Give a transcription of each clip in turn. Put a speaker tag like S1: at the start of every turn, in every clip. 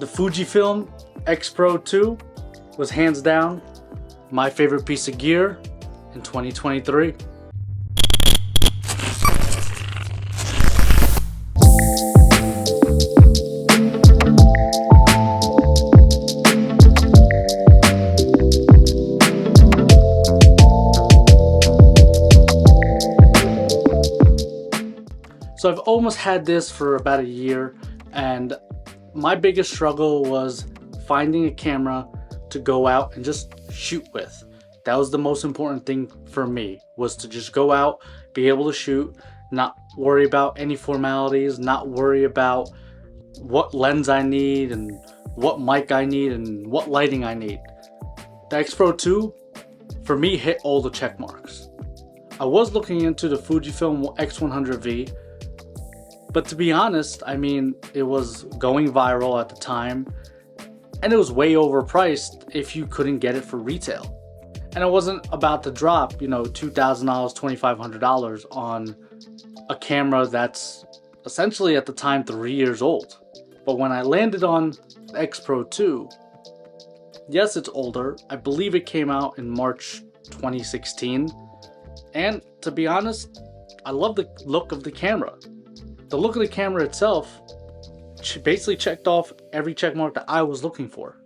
S1: The Fujifilm X Pro 2 was hands down my favorite piece of gear in 2023. So I've almost had this for about a year, and my biggest struggle was finding a camera to go out and just shoot with. That was the most important thing for me, was to just go out, be able to shoot, not worry about any formalities, not worry about what lens I need and what mic I need and what lighting I need. The X Pro 2 for me hit all the check marks. I was looking into the Fujifilm X100V, but to be honest, I mean, it was going viral at the time, and it was way overpriced if you couldn't get it for retail. And I wasn't about to drop, you know, $2,000, $2,500 on a camera that's essentially at the time 3 years old. But when I landed on the X Pro 2, yes, it's older. I believe it came out in March 2016. And to be honest, I love the look of the camera. The look of the camera itself basically checked off every check mark that I was looking for.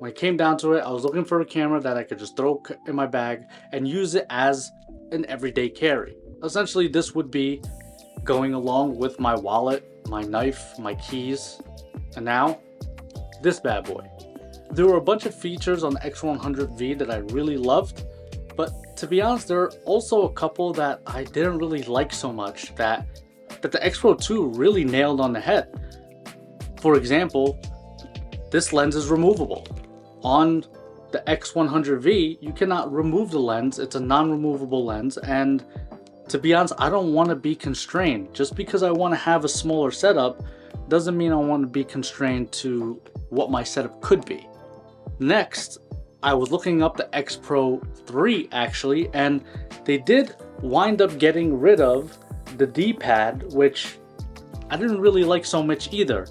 S1: When it came down to it, I was looking for a camera that I could just throw in my bag and use it as an everyday carry. Essentially, this would be going along with my wallet, my knife, my keys, and now this bad boy. There were a bunch of features on the X100V that I really loved, but to be honest, there are also a couple that I didn't really like so much that the X Pro 2 really nailed on the head. For example, this lens is removable. On the X100V, you cannot remove the lens. It's a non-removable lens, and to be honest, I don't want to be constrained. Just because I want to have a smaller setup doesn't mean I want to be constrained to what my setup could be. Next, I was looking up the X Pro 3 actually, and they did wind up getting rid of the D-pad, which I didn't really like so much either.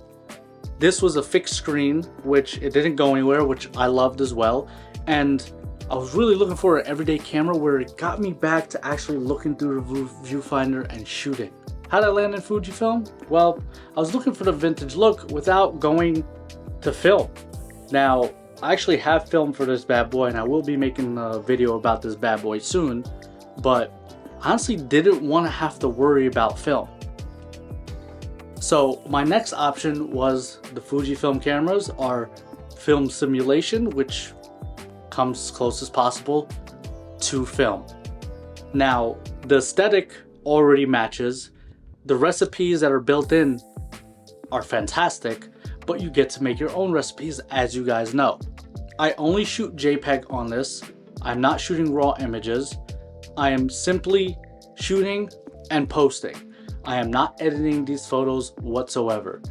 S1: This was a fixed screen, which it didn't go anywhere, which I loved as well. And I was really looking for an everyday camera where it got me back to actually looking through the viewfinder and shooting. How did I land in Fujifilm? Well, I was looking for the vintage look without going to film. Now, I actually have film for this bad boy, and I will be making a video about this bad boy soon, but honestly didn't want to have to worry about film. So my next option was the Fujifilm cameras are film simulation, which comes as close as possible to film. Now, the aesthetic already matches. The recipes that are built in are fantastic, but you get to make your own recipes, as you guys know. I only shoot JPEG on this. I'm not shooting raw images. I am simply shooting and posting. I am not editing these photos whatsoever.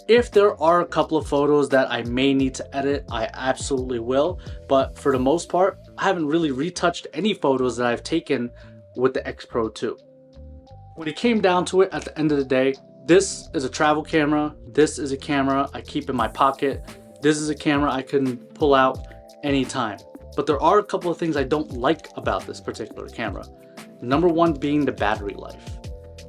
S1: If there are a couple of photos that I may need to edit, I absolutely will. But for the most part, I haven't really retouched any photos that I've taken with the X Pro 2. When it came down to it, at the end of the day, this is a travel camera. This is a camera I keep in my pocket. This is a camera I can pull out anytime. But there are a couple of things I don't like about this particular camera. Number one being the battery life.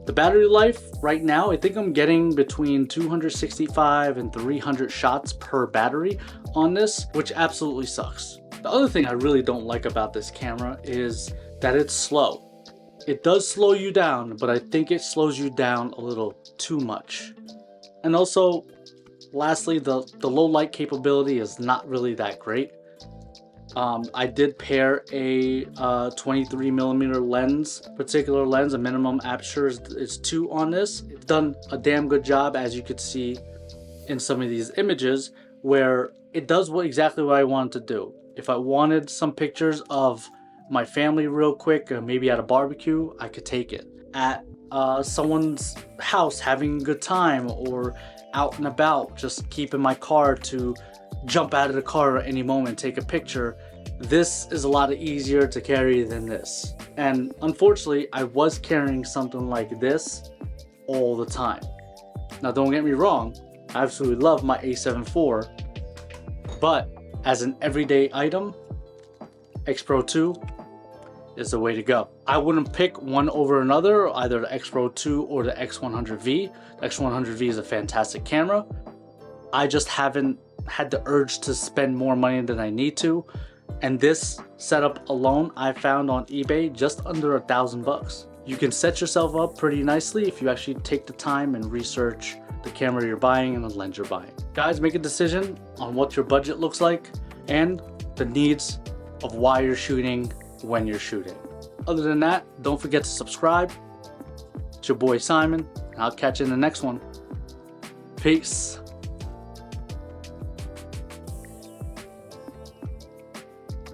S1: The battery life right now, I think I'm getting between 265 and 300 shots per battery on this, which absolutely sucks. The other thing I really don't like about this camera is that it's slow. It does slow you down, but I think it slows you down a little too much. And also, lastly, the low light capability is not really that great. I did pair a 23mm lens, particular lens. A minimum aperture is 2 on this. It's done a damn good job, as you could see in some of these images, where it does exactly what I wanted to do. If I wanted some pictures of my family real quick, maybe at a barbecue, I could take it. At someone's house having a good time, or out and about, just keeping my car to jump out of the car at any moment, take a picture. This is a lot easier to carry than this. And unfortunately, I was carrying something like this all the time. Now, don't get me wrong, I absolutely love my A7 IV, but as an everyday item, X Pro 2 is the way to go. I wouldn't pick one over another, either the X Pro 2 or the X100V. The X100V is a fantastic camera. I just haven't had the urge to spend more money than I need to. And this setup alone, I found on eBay just under $1,000. You can set yourself up pretty nicely if you actually take the time and research the camera you're buying and the lens you're buying. Guys, make a decision on what your budget looks like and the needs of why you're shooting when you're shooting. Other than that, don't forget to subscribe. It's your boy Simon, and I'll catch you in the next one. Peace.